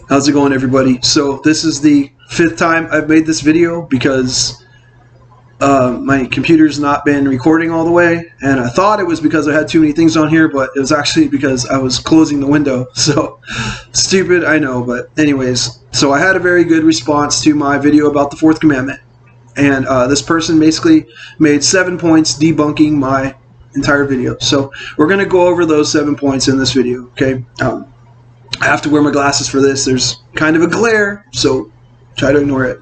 How's it going, everybody? So this is the 5th time I've made this video because my computer's not been recording all the way, and I thought it was because I had too many things on here, but it was actually because I was closing the window. So stupid, I know, but anyways, so I had a very good response to my video about the 4th commandment, and this person basically made 7 points debunking my entire video. So we're going to go over those 7 points in this video, okay? I have to wear my glasses for this. There's kind of a glare, so try to ignore it.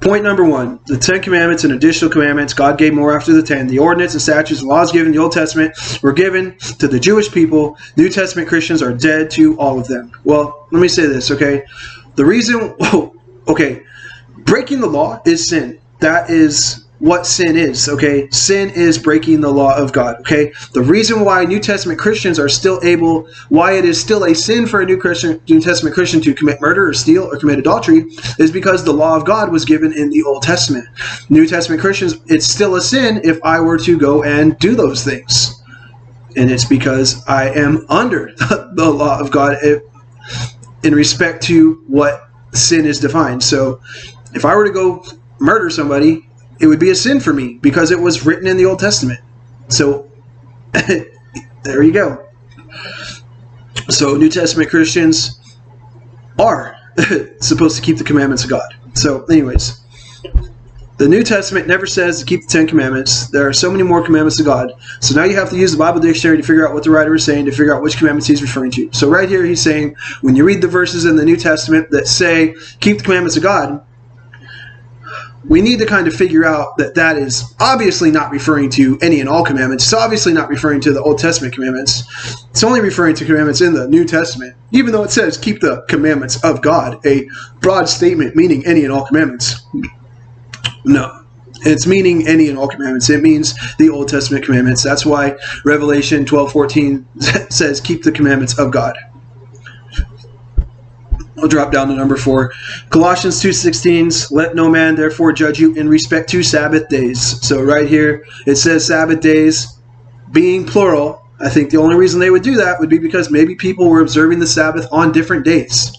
Point number 1. The 10 commandments and additional commandments God gave more after the 10. The ordinance and statutes and laws given in the Old Testament were given to the Jewish people. New Testament Christians are dead to all of them. Well, let me say this, okay? The reason, okay, breaking the law is sin. That is what sin is, okay? Sin is breaking the law of God, okay? The reason why New Testament Christians are still able, why it is still a sin for a New Testament Christian to commit murder or steal or commit adultery is because the law of God was given in the Old Testament. New Testament Christians, it's still a sin if I were to go and do those things. And it's because I am under the law of God in respect to what sin is defined. So if I were to go murder somebody, it would be a sin for me because it was written in the Old Testament. So there you go. So New Testament Christians are supposed to keep the commandments of God. So anyways, the New Testament never says to keep the 10 commandments. There are so many more commandments of God. So now you have to use the Bible dictionary to figure out what the writer is saying, to figure out which commandments he's referring to. So right here he's saying, when you read the verses in the New Testament that say, keep the commandments of God, we need to kind of figure out that that is obviously not referring to any and all commandments. It's obviously not referring to the Old Testament commandments. It's only referring to commandments in the New Testament, even though it says keep the commandments of God, a broad statement meaning any and all commandments. No, it's meaning any and all commandments. It means the Old Testament commandments. That's why Revelation 12:14 says keep the commandments of God. I'll drop down to number 4. Colossians 2:16, let no man therefore judge you in respect to Sabbath days. So right here it says Sabbath days being plural. I think the only reason they would do that would be because maybe people were observing the Sabbath on different days.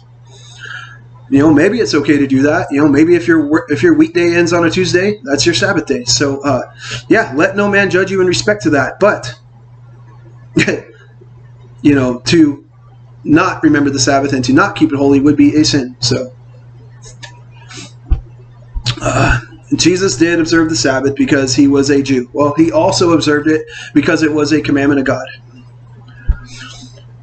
You know, maybe it's okay to do that. You know, maybe if your weekday ends on a Tuesday, that's your Sabbath day. So yeah, let no man judge you in respect to that. But you know, to not remember the Sabbath and to not keep it holy would be a sin. So Jesus did observe the Sabbath because he was a Jew. Well, he also observed it because it was a commandment of God.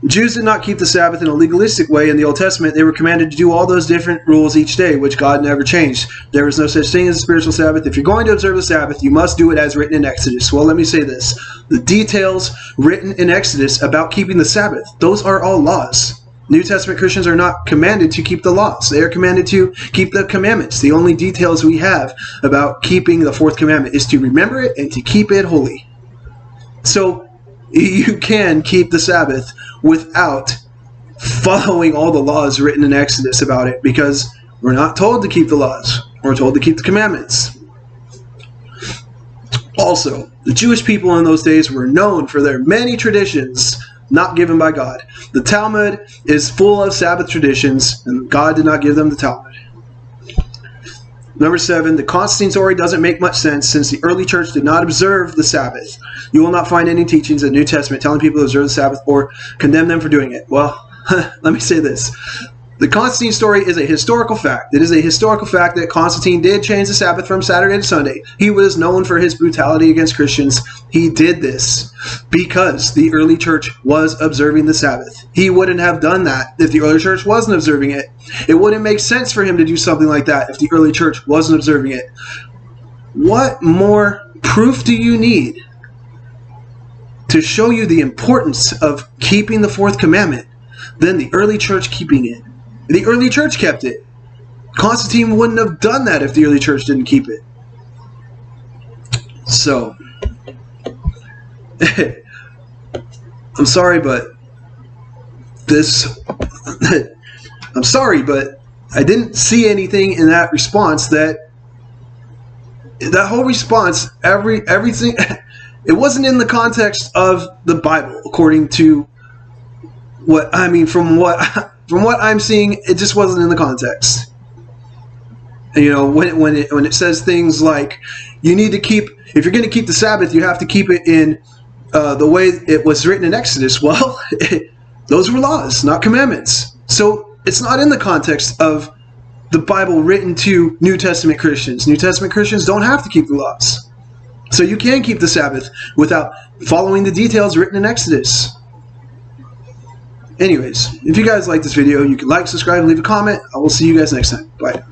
Jews did not keep the Sabbath in a legalistic way in the Old Testament. They were commanded to do all those different rules each day, which God never changed. There was no such thing as a spiritual Sabbath. If you're going to observe the Sabbath, you must do it as written in Exodus. Well, let me say this. The details written in Exodus about keeping the Sabbath, those are all laws. New Testament Christians are not commanded to keep the laws. They are commanded to keep the commandments. The only details we have about keeping the 4th commandment is to remember it and to keep it holy. So you can keep the Sabbath without following all the laws written in Exodus about it, because we're not told to keep the laws. We're told to keep the commandments. Also, the Jewish people in those days were known for their many traditions not given by God. The Talmud is full of Sabbath traditions, and God did not give them the Talmud. Number 7, the Constantine story doesn't make much sense since the early church did not observe the Sabbath. You will not find any teachings in the New Testament telling people to observe the Sabbath or condemn them for doing it. Well, let me say this. The Constantine story is a historical fact. It is a historical fact that Constantine did change the Sabbath from Saturday to Sunday. He was known for his brutality against Christians. He did this because the early church was observing the Sabbath. He wouldn't have done that if the early church wasn't observing it. It wouldn't make sense for him to do something like that if the early church wasn't observing it. What more proof do you need to show you the importance of keeping the 4th commandment than the early church keeping it? The early church kept it. Constantine wouldn't have done that if the early church didn't keep it. So, I'm sorry, but I'm sorry, but I didn't see anything in that response that whole response, everything, it wasn't in the context of the Bible, according to what I mean. From what I'm seeing, it just wasn't in the context. And, you know, when it says things like you need to keep, if you're going to keep the Sabbath, you have to keep it in the way it was written in Exodus. Well, those were laws, not commandments. So it's not in the context of the Bible written to New Testament Christians. New Testament Christians don't have to keep the laws. So you can keep the Sabbath without following the details written in Exodus. Anyways, if you guys like this video, you can like, subscribe, and leave a comment. I will see you guys next time. Bye.